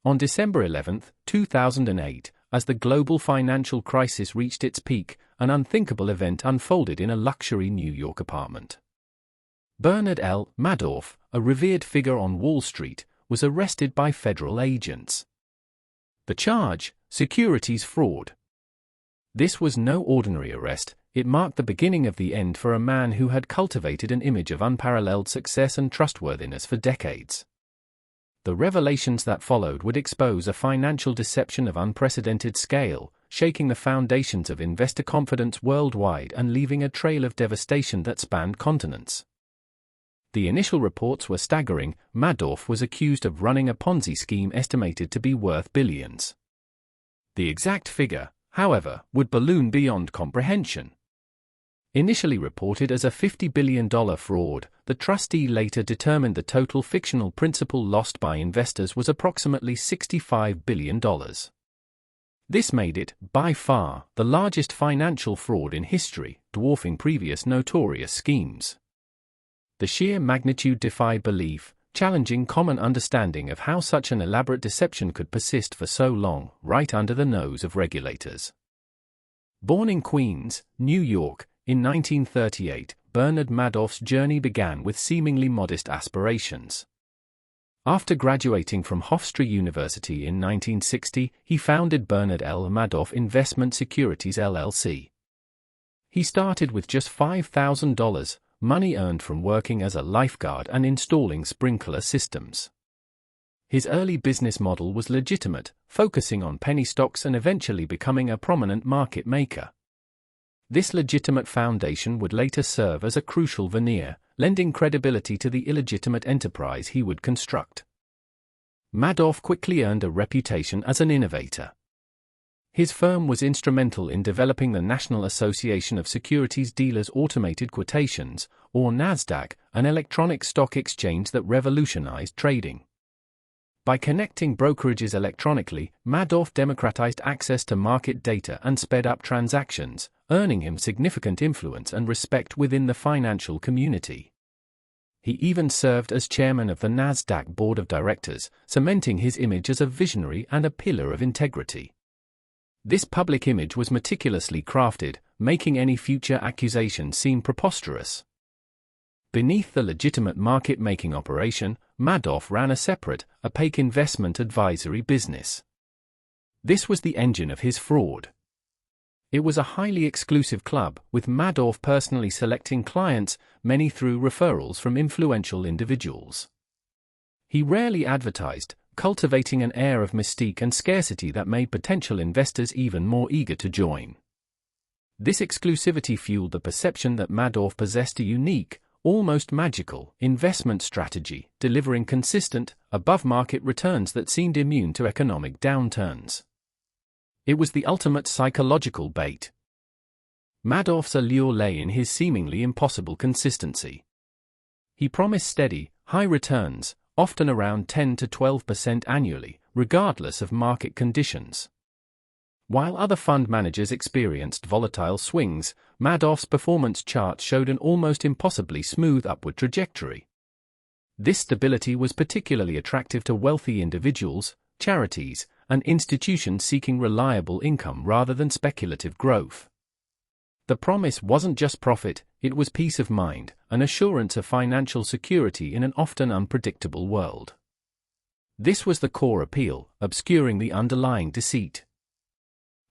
On December 11, 2008, as the global financial crisis reached its peak, an unthinkable event unfolded in a luxury New York apartment. Bernard L. Madoff, a revered figure on Wall Street, was arrested by federal agents. The charge: securities fraud. This was no ordinary arrest. It marked the beginning of the end for a man who had cultivated an image of unparalleled success and trustworthiness for decades. The revelations that followed would expose a financial deception of unprecedented scale, shaking the foundations of investor confidence worldwide and leaving a trail of devastation that spanned continents. The initial reports were staggering. Madoff was accused of running a Ponzi scheme estimated to be worth billions. The exact figure, however, would balloon beyond comprehension. Initially reported as a $50 billion fraud, the trustee later determined the total fictional principal lost by investors was approximately $65 billion. This made it, by far, the largest financial fraud in history, dwarfing previous notorious schemes. The sheer magnitude defied belief, challenging common understanding of how such an elaborate deception could persist for so long, right under the nose of regulators. Born in Queens, New York, in 1938, Bernard Madoff's journey began with seemingly modest aspirations. After graduating from Hofstra University in 1960, he founded Bernard L. Madoff Investment Securities LLC. He started with just $5,000, money earned from working as a lifeguard and installing sprinkler systems. His early business model was legitimate, focusing on penny stocks and eventually becoming a prominent market maker. This legitimate foundation would later serve as a crucial veneer, lending credibility to the illegitimate enterprise he would construct. Madoff quickly earned a reputation as an innovator. His firm was instrumental in developing the National Association of Securities Dealers Automated Quotations, or NASDAQ, an electronic stock exchange that revolutionized trading. By connecting brokerages electronically, Madoff democratized access to market data and sped up transactions, earning him significant influence and respect within the financial community. He even served as chairman of the NASDAQ board of directors, cementing his image as a visionary and a pillar of integrity. This public image was meticulously crafted, making any future accusation seem preposterous. Beneath the legitimate market-making operation, Madoff ran a separate, opaque investment advisory business. This was the engine of his fraud. It was a highly exclusive club, with Madoff personally selecting clients, many through referrals from influential individuals. He rarely advertised, cultivating an air of mystique and scarcity that made potential investors even more eager to join. This exclusivity fueled the perception that Madoff possessed a unique, almost magical, investment strategy, delivering consistent, above-market returns that seemed immune to economic downturns. It was the ultimate psychological bait. Madoff's allure lay in his seemingly impossible consistency. He promised steady, high returns, often around 10 to 12% annually, regardless of market conditions. While other fund managers experienced volatile swings, Madoff's performance chart showed an almost impossibly smooth upward trajectory. This stability was particularly attractive to wealthy individuals, charities, and institutions seeking reliable income rather than speculative growth. The promise wasn't just profit, it was peace of mind, an assurance of financial security in an often unpredictable world. This was the core appeal, obscuring the underlying deceit.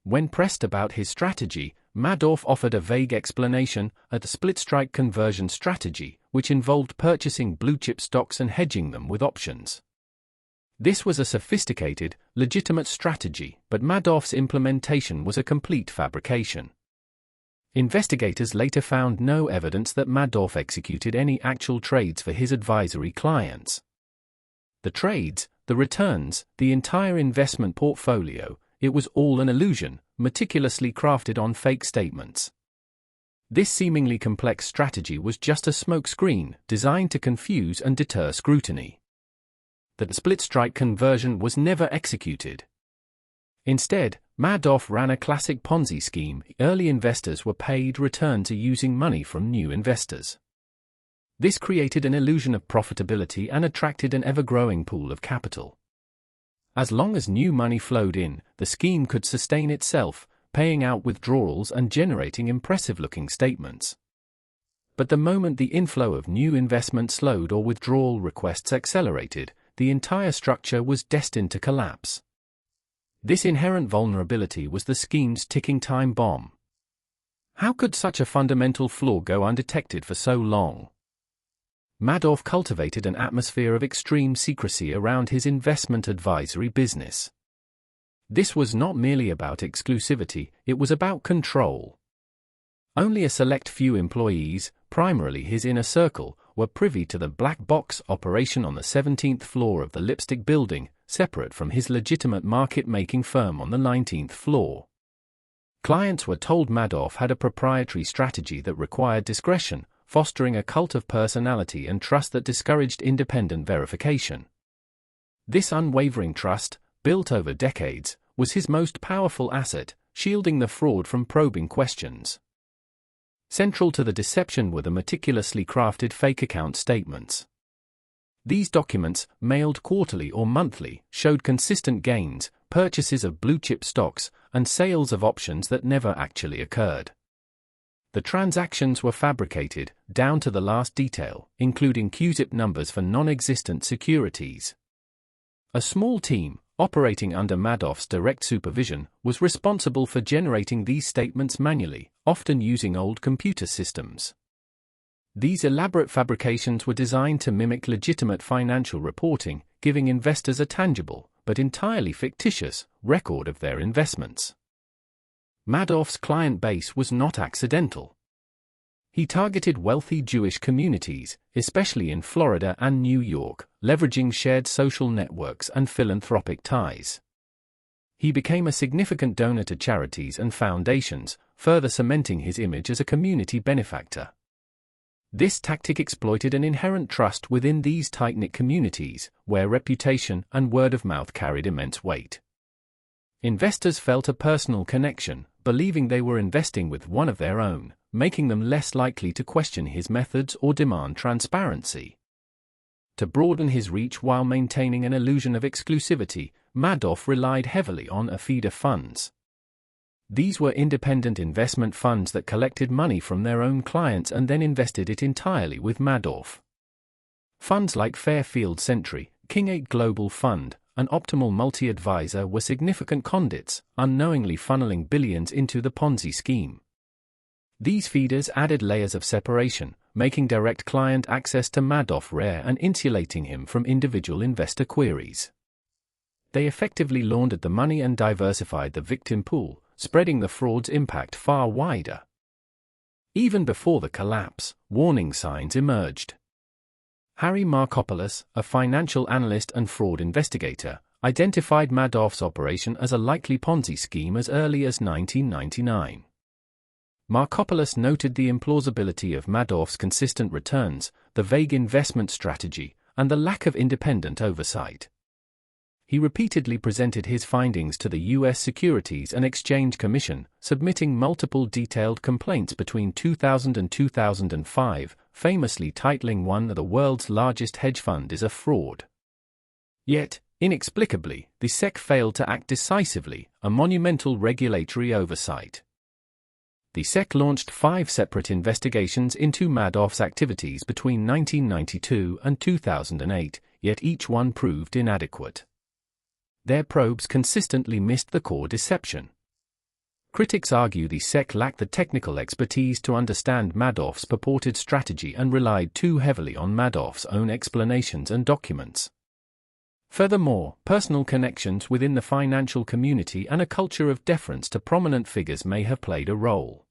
When pressed about his strategy, Madoff offered a vague explanation, a split-strike conversion strategy, which involved purchasing blue-chip stocks and hedging them with options. This was a sophisticated, legitimate strategy, but Madoff's implementation was a complete fabrication. Investigators later found no evidence that Madoff executed any actual trades for his advisory clients. The trades, the returns, the entire investment portfolio, it was all an illusion, meticulously crafted on fake statements. This seemingly complex strategy was just a smokescreen, designed to confuse and deter scrutiny. The split-strike conversion was never executed. Instead, Madoff ran a classic Ponzi scheme. Early investors were paid returns using money from new investors. This created an illusion of profitability and attracted an ever-growing pool of capital. As long as new money flowed in, the scheme could sustain itself, paying out withdrawals and generating impressive-looking statements. But the moment the inflow of new investment slowed or withdrawal requests accelerated, the entire structure was destined to collapse. This inherent vulnerability was the scheme's ticking time bomb. How could such a fundamental flaw go undetected for so long? Madoff cultivated an atmosphere of extreme secrecy around his investment advisory business. This was not merely about exclusivity, it was about control. Only a select few employees, primarily his inner circle, were privy to the black box operation on the 17th floor of the Lipstick Building, separate from his legitimate market-making firm on the 19th floor. Clients were told Madoff had a proprietary strategy that required discretion, fostering a cult of personality and trust that discouraged independent verification. This unwavering trust, built over decades, was his most powerful asset, shielding the fraud from probing questions. Central to the deception were the meticulously crafted fake account statements. These documents, mailed quarterly or monthly, showed consistent gains, purchases of blue-chip stocks, and sales of options that never actually occurred. The transactions were fabricated, down to the last detail, including CUSIP numbers for non-existent securities. A small team, operating under Madoff's direct supervision, was responsible for generating these statements manually, often using old computer systems. These elaborate fabrications were designed to mimic legitimate financial reporting, giving investors a tangible, but entirely fictitious, record of their investments. Madoff's client base was not accidental. He targeted wealthy Jewish communities, especially in Florida and New York, leveraging shared social networks and philanthropic ties. He became a significant donor to charities and foundations, further cementing his image as a community benefactor. This tactic exploited an inherent trust within these tight-knit communities, where reputation and word of mouth carried immense weight. Investors felt a personal connection, believing they were investing with one of their own, making them less likely to question his methods or demand transparency. To broaden his reach while maintaining an illusion of exclusivity, Madoff relied heavily on feeder funds. These were independent investment funds that collected money from their own clients and then invested it entirely with Madoff. Funds like Fairfield Sentry, King 8 Global Fund, and Optimal Multi-Advisor were significant conduits, unknowingly funneling billions into the Ponzi scheme. These feeders added layers of separation, making direct client access to Madoff rare and insulating him from individual investor queries. They effectively laundered the money and diversified the victim pool, spreading the fraud's impact far wider. Even before the collapse, warning signs emerged. Harry Markopoulos, a financial analyst and fraud investigator, identified Madoff's operation as a likely Ponzi scheme as early as 1999. Markopoulos noted the implausibility of Madoff's consistent returns, the vague investment strategy, and the lack of independent oversight. He repeatedly presented his findings to the U.S. Securities and Exchange Commission, submitting multiple detailed complaints between 2000 and 2005, famously titling one "The world's largest hedge fund is a fraud." Yet, inexplicably, the SEC failed to act decisively, a monumental regulatory oversight. The SEC launched 5 separate investigations into Madoff's activities between 1992 and 2008, yet each one proved inadequate. Their probes consistently missed the core deception. Critics argue the SEC lacked the technical expertise to understand Madoff's purported strategy and relied too heavily on Madoff's own explanations and documents. Furthermore, personal connections within the financial community and a culture of deference to prominent figures may have played a role.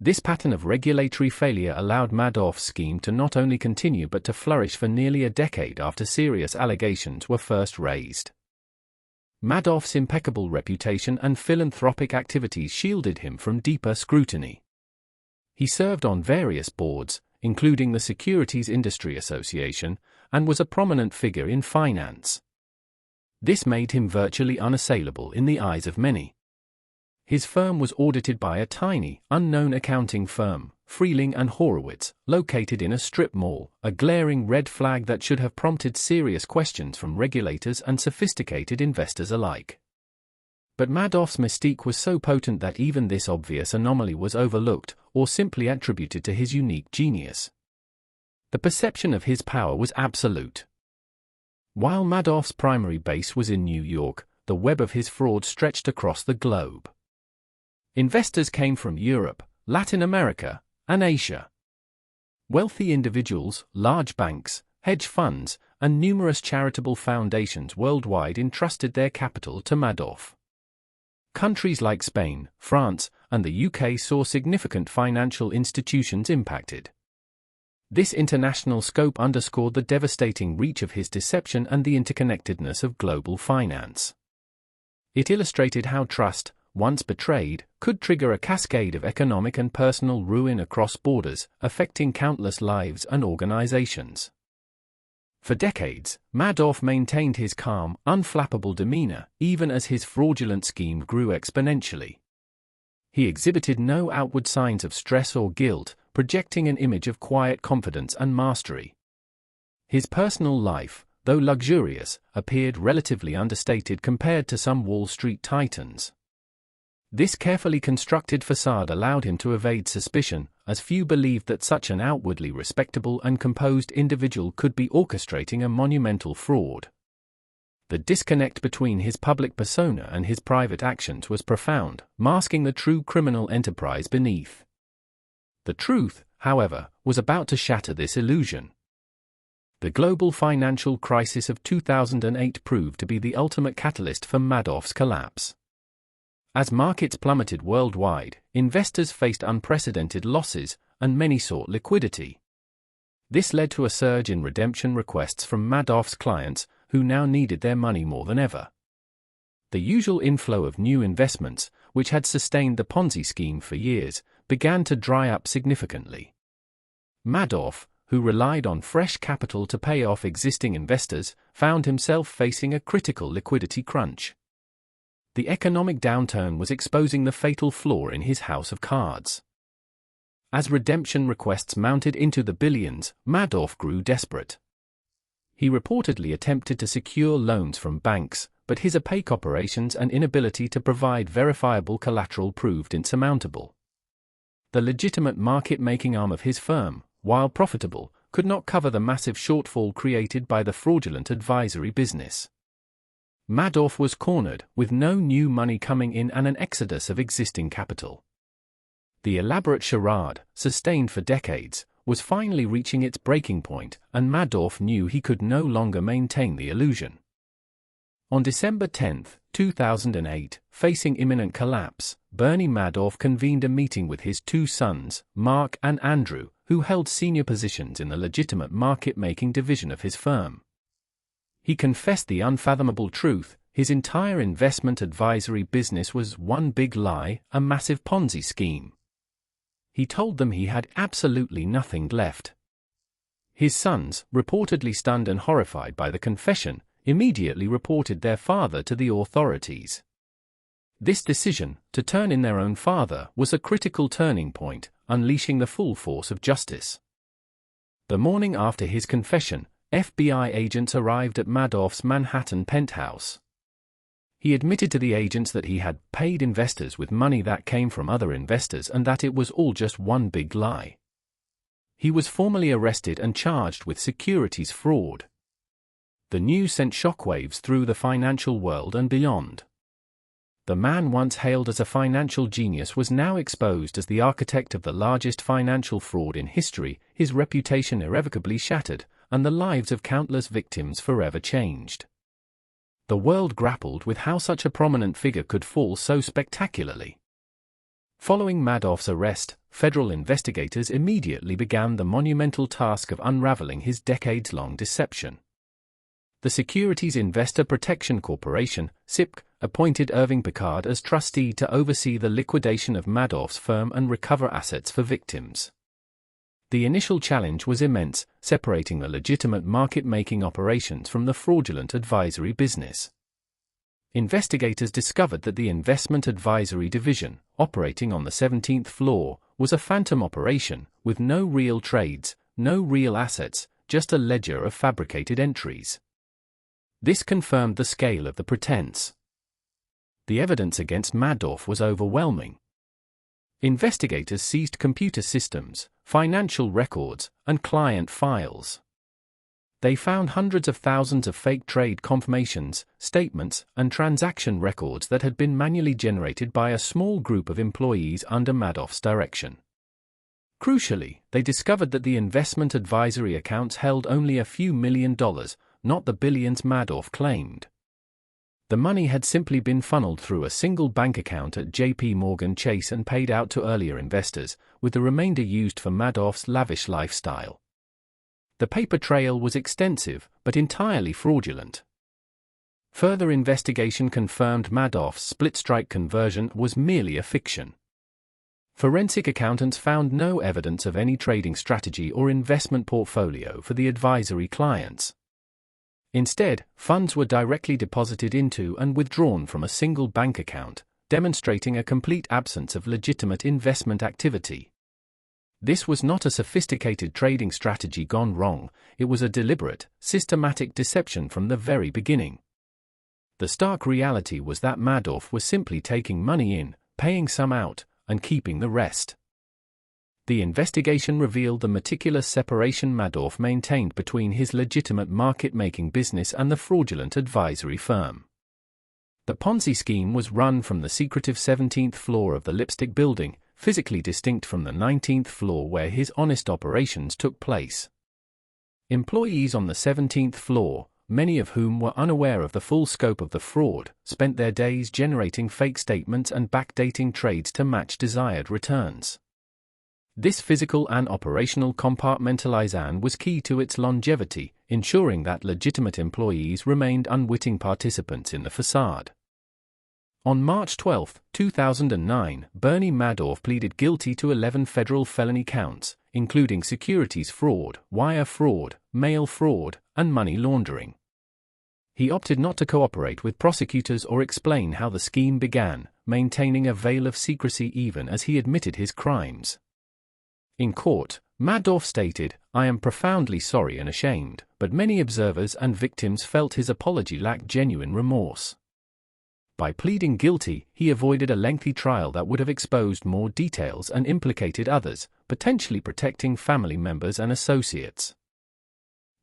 This pattern of regulatory failure allowed Madoff's scheme to not only continue but to flourish for nearly a decade after serious allegations were first raised. Madoff's impeccable reputation and philanthropic activities shielded him from deeper scrutiny. He served on various boards, including the Securities Industry Association, and was a prominent figure in finance. This made him virtually unassailable in the eyes of many. His firm was audited by a tiny, unknown accounting firm, Freeling and Horowitz, located in a strip mall, a glaring red flag that should have prompted serious questions from regulators and sophisticated investors alike. But Madoff's mystique was so potent that even this obvious anomaly was overlooked, or simply attributed to his unique genius. The perception of his power was absolute. While Madoff's primary base was in New York, the web of his fraud stretched across the globe. Investors came from Europe, Latin America, and Asia. Wealthy individuals, large banks, hedge funds, and numerous charitable foundations worldwide entrusted their capital to Madoff. Countries like Spain, France, and the UK saw significant financial institutions impacted. This international scope underscored the devastating reach of his deception and the interconnectedness of global finance. It illustrated how trust, once betrayed, could trigger a cascade of economic and personal ruin across borders, affecting countless lives and organizations. For decades, Madoff maintained his calm, unflappable demeanor, even as his fraudulent scheme grew exponentially. He exhibited no outward signs of stress or guilt, projecting an image of quiet confidence and mastery. His personal life, though luxurious, appeared relatively understated compared to some Wall Street titans. This carefully constructed facade allowed him to evade suspicion, as few believed that such an outwardly respectable and composed individual could be orchestrating a monumental fraud. The disconnect between his public persona and his private actions was profound, masking the true criminal enterprise beneath. The truth, however, was about to shatter this illusion. The global financial crisis of 2008 proved to be the ultimate catalyst for Madoff's collapse. As markets plummeted worldwide, investors faced unprecedented losses, and many sought liquidity. This led to a surge in redemption requests from Madoff's clients, who now needed their money more than ever. The usual inflow of new investments, which had sustained the Ponzi scheme for years, began to dry up significantly. Madoff, who relied on fresh capital to pay off existing investors, found himself facing a critical liquidity crunch. The economic downturn was exposing the fatal flaw in his house of cards. As redemption requests mounted into the billions, Madoff grew desperate. He reportedly attempted to secure loans from banks, but his opaque operations and inability to provide verifiable collateral proved insurmountable. The legitimate market-making arm of his firm, while profitable, could not cover the massive shortfall created by the fraudulent advisory business. Madoff was cornered, with no new money coming in and an exodus of existing capital. The elaborate charade, sustained for decades, was finally reaching its breaking point, and Madoff knew he could no longer maintain the illusion. On December 10, 2008, facing imminent collapse, Bernie Madoff convened a meeting with his two sons, Mark and Andrew, who held senior positions in the legitimate market-making division of his firm. He confessed the unfathomable truth: his entire investment advisory business was one big lie, a massive Ponzi scheme. He told them he had absolutely nothing left. His sons, reportedly stunned and horrified by the confession, immediately reported their father to the authorities. This decision, to turn in their own father, was a critical turning point, unleashing the full force of justice. The morning after his confession, FBI agents arrived at Madoff's Manhattan penthouse. He admitted to the agents that he had paid investors with money that came from other investors and that it was all just one big lie. He was formally arrested and charged with securities fraud. The news sent shockwaves through the financial world and beyond. The man once hailed as a financial genius was now exposed as the architect of the largest financial fraud in history, his reputation irrevocably shattered, and the lives of countless victims forever changed. The world grappled with how such a prominent figure could fall so spectacularly. Following Madoff's arrest, federal investigators immediately began the monumental task of unraveling his decades-long deception. The Securities Investor Protection Corporation, SIPC, appointed Irving Picard as trustee to oversee the liquidation of Madoff's firm and recover assets for victims. The initial challenge was immense, separating the legitimate market-making operations from the fraudulent advisory business. Investigators discovered that the investment advisory division, operating on the 17th floor, was a phantom operation, with no real trades, no real assets, just a ledger of fabricated entries. This confirmed the scale of the pretense. The evidence against Madoff was overwhelming. Investigators seized computer systems, financial records, and client files. They found hundreds of thousands of fake trade confirmations, statements, and transaction records that had been manually generated by a small group of employees under Madoff's direction. Crucially, they discovered that the investment advisory accounts held only a few $1 million, not the billions Madoff claimed. The money had simply been funneled through a single bank account at J.P. Morgan Chase and paid out to earlier investors, with the remainder used for Madoff's lavish lifestyle. The paper trail was extensive, but entirely fraudulent. Further investigation confirmed Madoff's split-strike conversion was merely a fiction. Forensic accountants found no evidence of any trading strategy or investment portfolio for the advisory clients. Instead, funds were directly deposited into and withdrawn from a single bank account, demonstrating a complete absence of legitimate investment activity. This was not a sophisticated trading strategy gone wrong, it was a deliberate, systematic deception from the very beginning. The stark reality was that Madoff was simply taking money in, paying some out, and keeping the rest. The investigation revealed the meticulous separation Madoff maintained between his legitimate market-making business and the fraudulent advisory firm. The Ponzi scheme was run from the secretive 17th floor of the Lipstick Building, physically distinct from the 19th floor where his honest operations took place. Employees on the 17th floor, many of whom were unaware of the full scope of the fraud, spent their days generating fake statements and backdating trades to match desired returns. This physical and operational compartmentalization was key to its longevity, ensuring that legitimate employees remained unwitting participants in the facade. On March 12, 2009, Bernie Madoff pleaded guilty to 11 federal felony counts, including securities fraud, wire fraud, mail fraud, and money laundering. He opted not to cooperate with prosecutors or explain how the scheme began, maintaining a veil of secrecy even as he admitted his crimes. In court, Madoff stated, "I am profoundly sorry and ashamed," but many observers and victims felt his apology lacked genuine remorse. By pleading guilty, he avoided a lengthy trial that would have exposed more details and implicated others, potentially protecting family members and associates.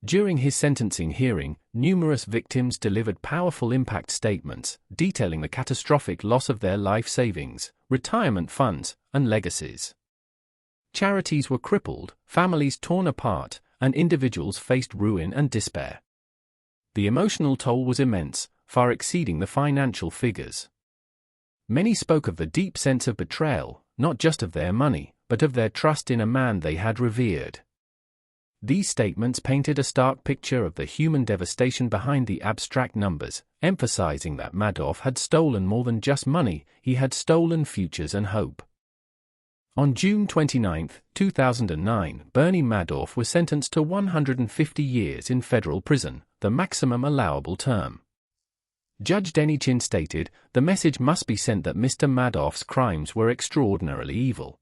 During his sentencing hearing, numerous victims delivered powerful impact statements, detailing the catastrophic loss of their life savings, retirement funds, and legacies. Charities were crippled, families torn apart, and individuals faced ruin and despair. The emotional toll was immense, far exceeding the financial figures. Many spoke of the deep sense of betrayal, not just of their money, but of their trust in a man they had revered. These statements painted a stark picture of the human devastation behind the abstract numbers, emphasizing that Madoff had stolen more than just money, he had stolen futures and hope. On June 29, 2009, Bernie Madoff was sentenced to 150 years in federal prison, the maximum allowable term. Judge Denny Chin stated, "The message must be sent that Mr. Madoff's crimes were extraordinarily evil."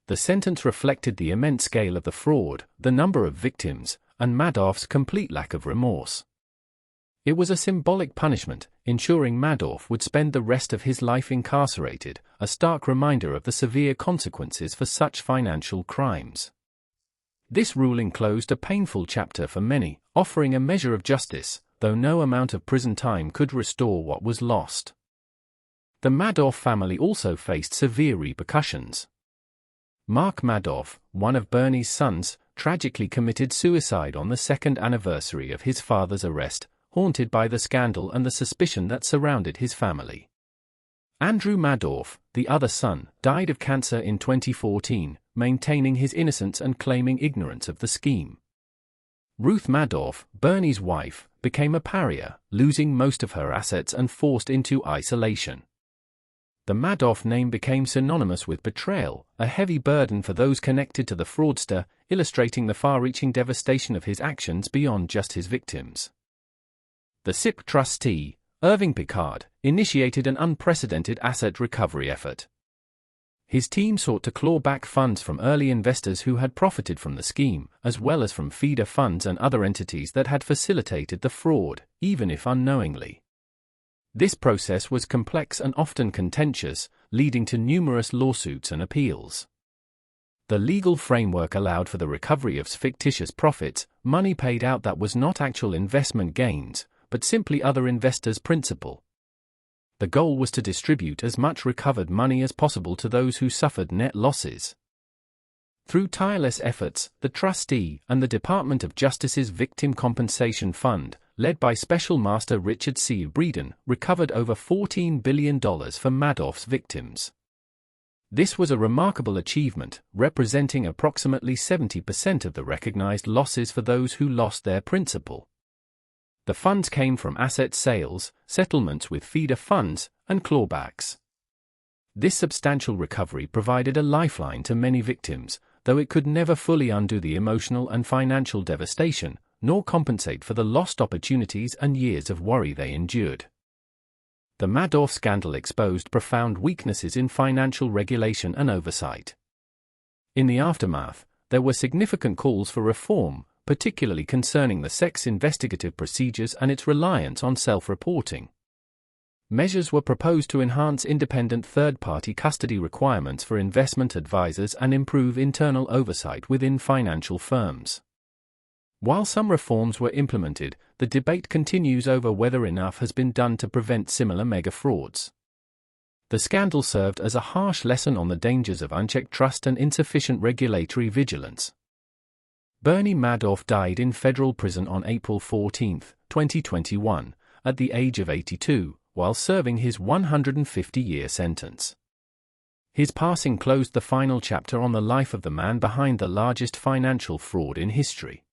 The sentence reflected the immense scale of the fraud, the number of victims, and Madoff's complete lack of remorse. It was a symbolic punishment, ensuring Madoff would spend the rest of his life incarcerated, a stark reminder of the severe consequences for such financial crimes. This ruling closed a painful chapter for many, offering a measure of justice, though no amount of prison time could restore what was lost. The Madoff family also faced severe repercussions. Mark Madoff, one of Bernie's sons, tragically committed suicide on the second anniversary of his father's arrest, haunted by the scandal and the suspicion that surrounded his family. Andrew Madoff, the other son, died of cancer in 2014, maintaining his innocence and claiming ignorance of the scheme. Ruth Madoff, Bernie's wife, became a pariah, losing most of her assets and forced into isolation. The Madoff name became synonymous with betrayal, a heavy burden for those connected to the fraudster, illustrating the far-reaching devastation of his actions beyond just his victims. The SIP trustee, Irving Picard, initiated an unprecedented asset recovery effort. His team sought to claw back funds from early investors who had profited from the scheme, as well as from feeder funds and other entities that had facilitated the fraud, even if unknowingly. This process was complex and often contentious, leading to numerous lawsuits and appeals. The legal framework allowed for the recovery of fictitious profits, money paid out that was not actual investment gains, but simply other investors' principal. The goal was to distribute as much recovered money as possible to those who suffered net losses. Through tireless efforts, the trustee and the Department of Justice's Victim Compensation Fund, led by Special Master Richard C. Breeden, recovered over $14 billion for Madoff's victims. This was a remarkable achievement, representing approximately 70% of the recognized losses for those who lost their principal. The funds came from asset sales, settlements with feeder funds, and clawbacks. This substantial recovery provided a lifeline to many victims, though it could never fully undo the emotional and financial devastation, nor compensate for the lost opportunities and years of worry they endured. The Madoff scandal exposed profound weaknesses in financial regulation and oversight. In the aftermath, there were significant calls for reform, particularly concerning the SEC's investigative procedures and its reliance on self-reporting. Measures were proposed to enhance independent third-party custody requirements for investment advisors and improve internal oversight within financial firms. While some reforms were implemented, the debate continues over whether enough has been done to prevent similar mega-frauds. The scandal served as a harsh lesson on the dangers of unchecked trust and insufficient regulatory vigilance. Bernie Madoff died in federal prison on April 14, 2021, at the age of 82, while serving his 150-year sentence. His passing closed the final chapter on the life of the man behind the largest financial fraud in history.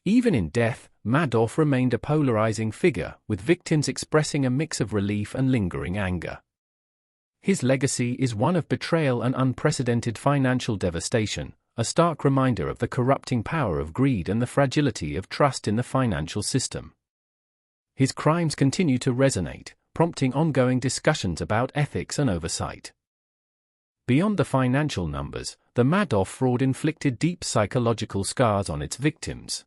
Even in death, Madoff remained a polarizing figure, with victims expressing a mix of relief and lingering anger. His legacy is one of betrayal and unprecedented financial devastation, a stark reminder of the corrupting power of greed and the fragility of trust in the financial system. His crimes continue to resonate, prompting ongoing discussions about ethics and oversight. Beyond the financial numbers, the Madoff fraud inflicted deep psychological scars on its victims.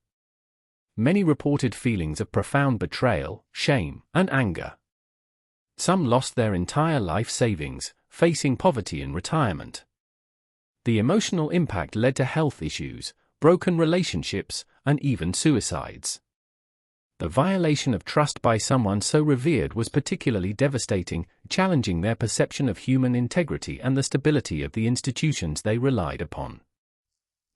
Many reported feelings of profound betrayal, shame, and anger. Some lost their entire life savings, facing poverty in retirement. The emotional impact led to health issues, broken relationships, and even suicides. The violation of trust by someone so revered was particularly devastating, challenging their perception of human integrity and the stability of the institutions they relied upon.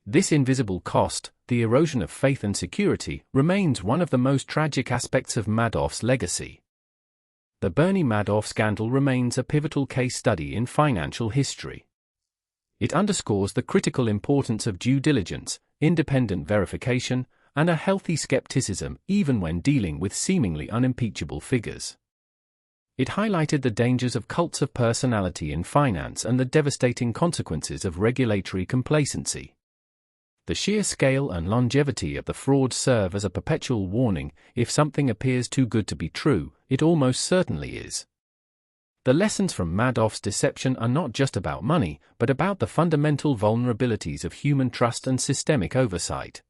This invisible cost, the erosion of faith and security, remains one of the most tragic aspects of Madoff's legacy. The Bernie Madoff scandal remains a pivotal case study in financial history. It underscores the critical importance of due diligence, independent verification, and a healthy skepticism even when dealing with seemingly unimpeachable figures. It highlighted the dangers of cults of personality in finance and the devastating consequences of regulatory complacency. The sheer scale and longevity of the fraud serve as a perpetual warning: if something appears too good to be true, it almost certainly is. The lessons from Madoff's deception are not just about money, but about the fundamental vulnerabilities of human trust and systemic oversight.